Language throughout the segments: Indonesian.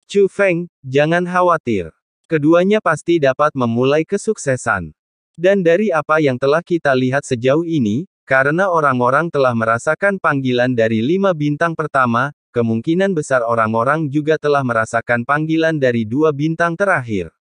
Chu Feng, jangan khawatir. Keduanya pasti dapat memulai kesuksesan. Dan dari apa yang telah kita lihat sejauh ini, karena orang-orang telah merasakan panggilan dari 5 bintang pertama, kemungkinan besar orang-orang juga telah merasakan panggilan dari 2 bintang terakhir.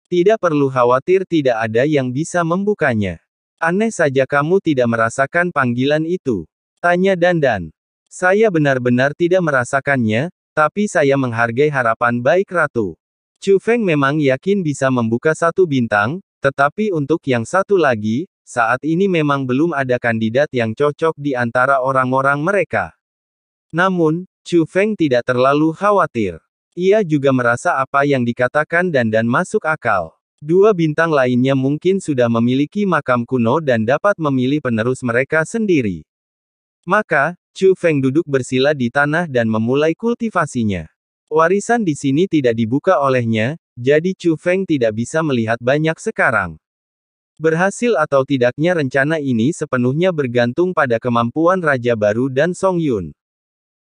Tidak perlu khawatir, tidak ada yang bisa membukanya. Aneh saja kamu tidak merasakan panggilan itu. Tanya Dandan. Saya benar-benar tidak merasakannya, tapi saya menghargai harapan baik Ratu. Chu Feng memang yakin bisa membuka 1 bintang, tetapi untuk yang satu lagi, saat ini memang belum ada kandidat yang cocok di antara orang-orang mereka. Namun, Chu Feng tidak terlalu khawatir. Ia juga merasa apa yang dikatakan Dandan masuk akal. 2 bintang lainnya mungkin sudah memiliki makam kuno dan dapat memilih penerus mereka sendiri. Maka, Chu Feng duduk bersila di tanah dan memulai kultivasinya. Warisan di sini tidak dibuka olehnya, jadi Chu Feng tidak bisa melihat banyak sekarang. Berhasil atau tidaknya rencana ini sepenuhnya bergantung pada kemampuan Raja Baru dan Song Yun.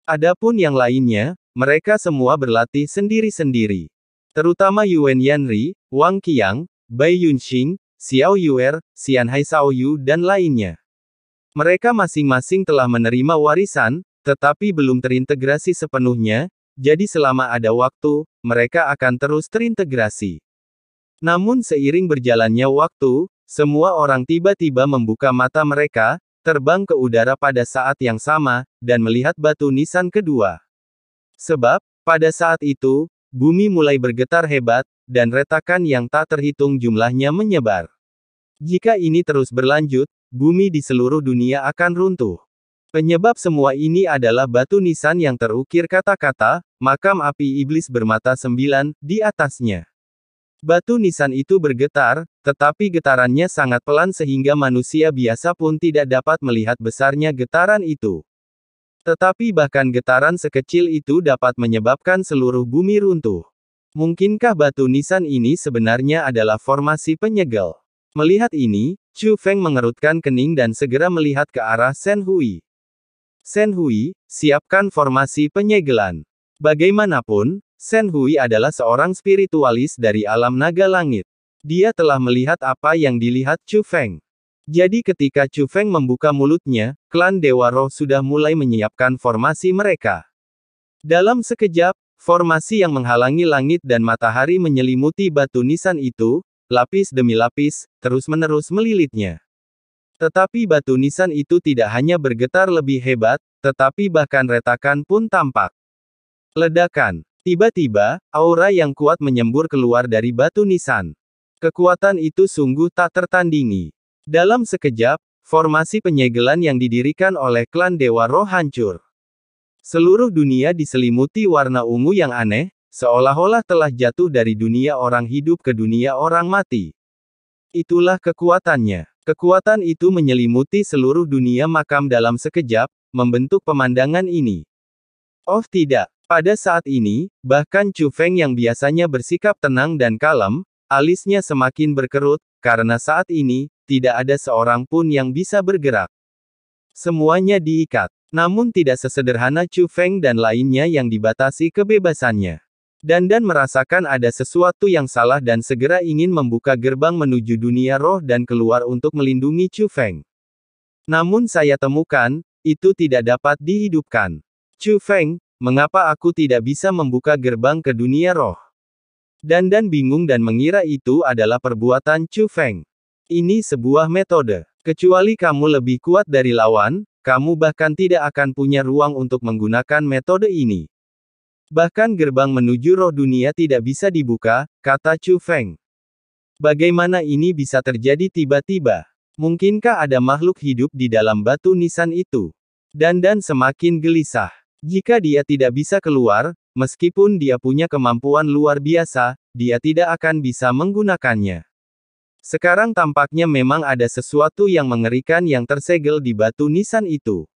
Adapun yang lainnya, mereka semua berlatih sendiri-sendiri. Terutama Yuan Yanri, Wang Qiang, Bai Yunxing, Xiao Yuer, Xian Hai Shaoyu dan lainnya. Mereka masing-masing telah menerima warisan, tetapi belum terintegrasi sepenuhnya, jadi selama ada waktu, mereka akan terus terintegrasi. Namun seiring berjalannya waktu, semua orang tiba-tiba membuka mata mereka, terbang ke udara pada saat yang sama, dan melihat batu nisan kedua. Sebab, pada saat itu, bumi mulai bergetar hebat, dan retakan yang tak terhitung jumlahnya menyebar. Jika ini terus berlanjut, bumi di seluruh dunia akan runtuh. Penyebab semua ini adalah batu nisan yang terukir kata-kata, makam api iblis bermata 9, di atasnya. Batu nisan itu bergetar, tetapi getarannya sangat pelan sehingga manusia biasa pun tidak dapat melihat besarnya getaran itu. Tetapi bahkan getaran sekecil itu dapat menyebabkan seluruh bumi runtuh. Mungkinkah batu nisan ini sebenarnya adalah formasi penyegel? Melihat ini, Chu Feng mengerutkan kening dan segera melihat ke arah Shen Hui. Shen Hui, siapkan formasi penyegelan. Bagaimanapun, Shen Hui adalah seorang spiritualis dari alam naga langit. Dia telah melihat apa yang dilihat Chu Feng. Jadi ketika Chu Feng membuka mulutnya, klan Dewa Roh sudah mulai menyiapkan formasi mereka. Dalam sekejap, formasi yang menghalangi langit dan matahari menyelimuti batu nisan itu, lapis demi lapis, terus-menerus melilitnya. Tetapi batu nisan itu tidak hanya bergetar lebih hebat, tetapi bahkan retakan pun tampak. Ledakan. Tiba-tiba, aura yang kuat menyembur keluar dari batu nisan. Kekuatan itu sungguh tak tertandingi. Dalam sekejap, formasi penyegelan yang didirikan oleh klan Dewa Roh hancur. Seluruh dunia diselimuti warna ungu yang aneh, seolah-olah telah jatuh dari dunia orang hidup ke dunia orang mati. Itulah kekuatannya. Kekuatan itu menyelimuti seluruh dunia makam dalam sekejap, membentuk pemandangan ini. Oh tidak, pada saat ini, bahkan Chu Feng yang biasanya bersikap tenang dan kalem, alisnya semakin berkerut, karena saat ini, tidak ada seorang pun yang bisa bergerak. Semuanya diikat. Namun tidak sesederhana Chu Feng dan lainnya yang dibatasi kebebasannya. Dandan merasakan ada sesuatu yang salah dan segera ingin membuka gerbang menuju dunia roh dan keluar untuk melindungi Chu Feng. Namun saya temukan, itu tidak dapat dihidupkan. Chu Feng, mengapa aku tidak bisa membuka gerbang ke dunia roh? Dandan bingung dan mengira itu adalah perbuatan Chu Feng. Ini sebuah metode. Kecuali kamu lebih kuat dari lawan, kamu bahkan tidak akan punya ruang untuk menggunakan metode ini. Bahkan gerbang menuju roh dunia tidak bisa dibuka, kata Chu Feng. Bagaimana ini bisa terjadi tiba-tiba? Mungkinkah ada makhluk hidup di dalam batu nisan itu? Dandan semakin gelisah. Jika dia tidak bisa keluar, meskipun dia punya kemampuan luar biasa, dia tidak akan bisa menggunakannya. Sekarang tampaknya memang ada sesuatu yang mengerikan yang tersegel di batu nisan itu.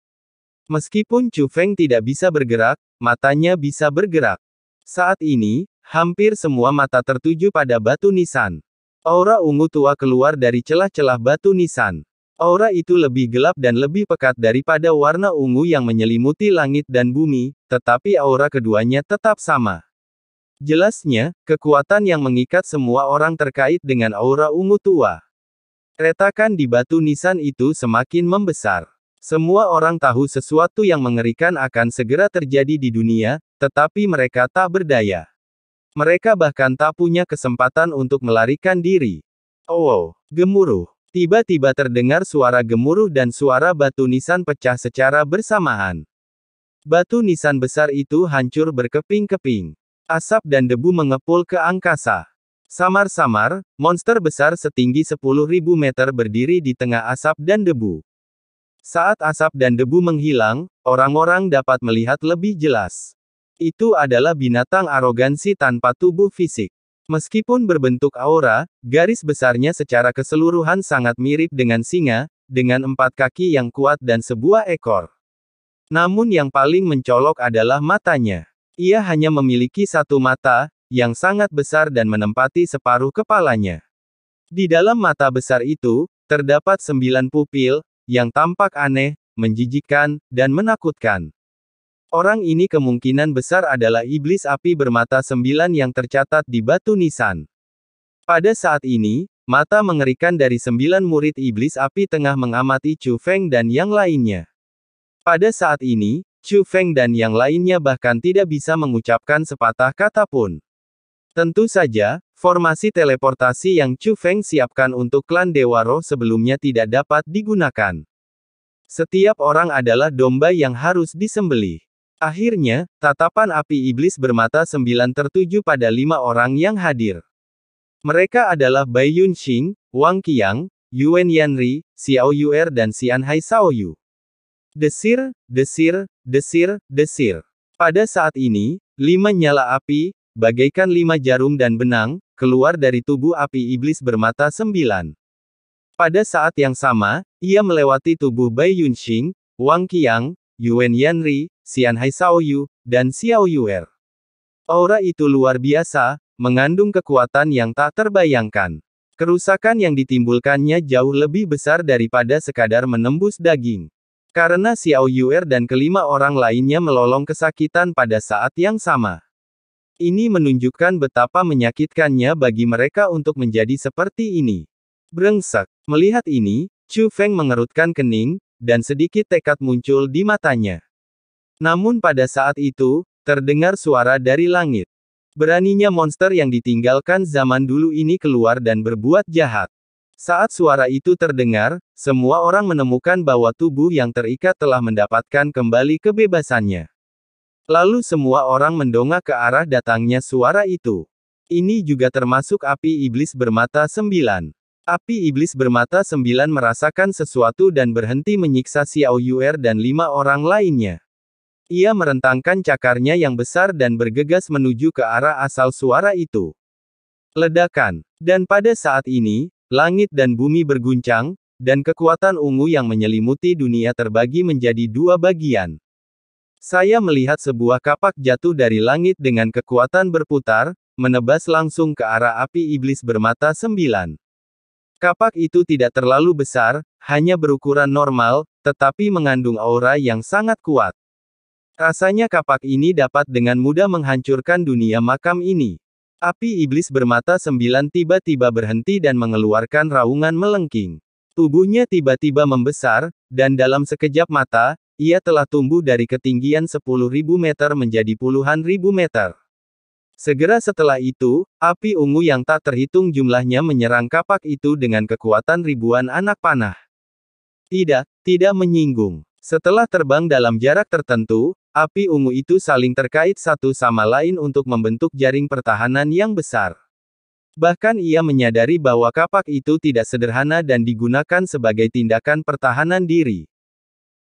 Meskipun Chu Feng tidak bisa bergerak, matanya bisa bergerak. Saat ini, hampir semua mata tertuju pada batu nisan. Aura ungu tua keluar dari celah-celah batu nisan. Aura itu lebih gelap dan lebih pekat daripada warna ungu yang menyelimuti langit dan bumi, tetapi aura keduanya tetap sama. Jelasnya, kekuatan yang mengikat semua orang terkait dengan aura ungu tua. Retakan di batu nisan itu semakin membesar. Semua orang tahu sesuatu yang mengerikan akan segera terjadi di dunia, tetapi mereka tak berdaya. Mereka bahkan tak punya kesempatan untuk melarikan diri. Oh, gemuruh. Tiba-tiba terdengar suara gemuruh dan suara batu nisan pecah secara bersamaan. Batu nisan besar itu hancur berkeping-keping. Asap dan debu mengepul ke angkasa. Samar-samar, monster besar setinggi 10.000 meter berdiri di tengah asap dan debu. Saat asap dan debu menghilang, orang-orang dapat melihat lebih jelas. Itu adalah binatang arogansi tanpa tubuh fisik. Meskipun berbentuk aura, garis besarnya secara keseluruhan sangat mirip dengan singa, dengan 4 kaki yang kuat dan sebuah ekor. Namun yang paling mencolok adalah matanya. Ia hanya memiliki satu mata, yang sangat besar dan menempati separuh kepalanya. Di dalam mata besar itu, terdapat 9 pupil, yang tampak aneh, menjijikkan, dan menakutkan. Orang ini kemungkinan besar adalah iblis api bermata 9 yang tercatat di batu nisan. Pada saat ini, mata mengerikan dari 9 murid iblis api tengah mengamati Chu Feng dan yang lainnya. Pada saat ini, Chu Feng dan yang lainnya bahkan tidak bisa mengucapkan sepatah kata pun. Tentu saja, formasi teleportasi yang Chu Feng siapkan untuk klan Dewa Roh sebelumnya tidak dapat digunakan. Setiap orang adalah domba yang harus disembelih. Akhirnya, tatapan api iblis bermata 9 tertuju pada 5 orang yang hadir. Mereka adalah Bai Yunxing, Wang Qiang, Yuan Yanri, Xiao Yuer dan Xian Hai Shaoyu. Desir, desir, desir, desir. Pada saat ini, 5 nyala api, bagaikan 5 jarum dan benang, keluar dari tubuh api iblis bermata 9. Pada saat yang sama, ia melewati tubuh Bai Yunxing, Wang Qiang, Yuan Yanri, Xian Hai Shaoyu, dan Xiao Yuer. Aura itu luar biasa, mengandung kekuatan yang tak terbayangkan. Kerusakan yang ditimbulkannya jauh lebih besar daripada sekadar menembus daging. Karena Xiao Yuer dan kelima orang lainnya melolong kesakitan pada saat yang sama. Ini menunjukkan betapa menyakitkannya bagi mereka untuk menjadi seperti ini. Brengsek. Melihat ini, Chu Feng mengerutkan kening, dan sedikit tekad muncul di matanya. Namun pada saat itu, terdengar suara dari langit. Beraninya monster yang ditinggalkan zaman dulu ini keluar dan berbuat jahat. Saat suara itu terdengar, semua orang menemukan bahwa tubuh yang terikat telah mendapatkan kembali kebebasannya. Lalu semua orang mendongak ke arah datangnya suara itu. Ini juga termasuk api iblis bermata 9. Api iblis bermata 9 merasakan sesuatu dan berhenti menyiksa Xiao Yuer dan 5 orang lainnya. Ia merentangkan cakarnya yang besar dan bergegas menuju ke arah asal suara itu. Ledakan. Dan pada saat ini, langit dan bumi berguncang, dan kekuatan ungu yang menyelimuti dunia terbagi menjadi 2 bagian. Saya melihat sebuah kapak jatuh dari langit dengan kekuatan berputar, menebas langsung ke arah api iblis bermata 9. Kapak itu tidak terlalu besar, hanya berukuran normal, tetapi mengandung aura yang sangat kuat. Rasanya kapak ini dapat dengan mudah menghancurkan dunia makam ini. Api iblis bermata 9 tiba-tiba berhenti dan mengeluarkan raungan melengking. Tubuhnya tiba-tiba membesar, dan dalam sekejap mata, ia telah tumbuh dari ketinggian 10.000 meter menjadi puluhan ribu meter. Segera setelah itu, api ungu yang tak terhitung jumlahnya menyerang kapak itu dengan kekuatan ribuan anak panah. Tidak menyinggung. Setelah terbang dalam jarak tertentu, api ungu itu saling terkait satu sama lain untuk membentuk jaring pertahanan yang besar. Bahkan ia menyadari bahwa kapak itu tidak sederhana dan digunakan sebagai tindakan pertahanan diri.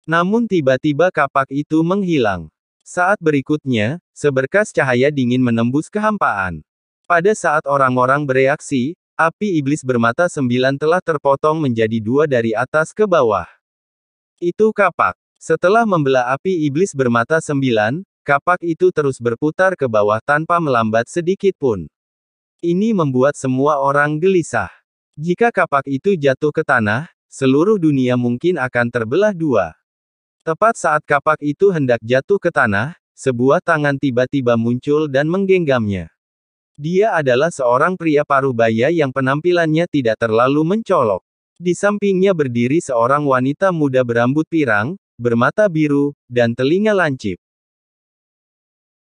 Namun tiba-tiba kapak itu menghilang. Saat berikutnya, seberkas cahaya dingin menembus kehampaan. Pada saat orang-orang bereaksi, api iblis bermata 9 telah terpotong menjadi 2 dari atas ke bawah. Itu kapak. Setelah membelah api iblis bermata 9, kapak itu terus berputar ke bawah tanpa melambat sedikit pun. Ini membuat semua orang gelisah. Jika kapak itu jatuh ke tanah, seluruh dunia mungkin akan terbelah 2. Tepat saat kapak itu hendak jatuh ke tanah, sebuah tangan tiba-tiba muncul dan menggenggamnya. Dia adalah seorang pria parubaya yang penampilannya tidak terlalu mencolok. Di sampingnya berdiri seorang wanita muda berambut pirang, bermata biru, dan telinga lancip.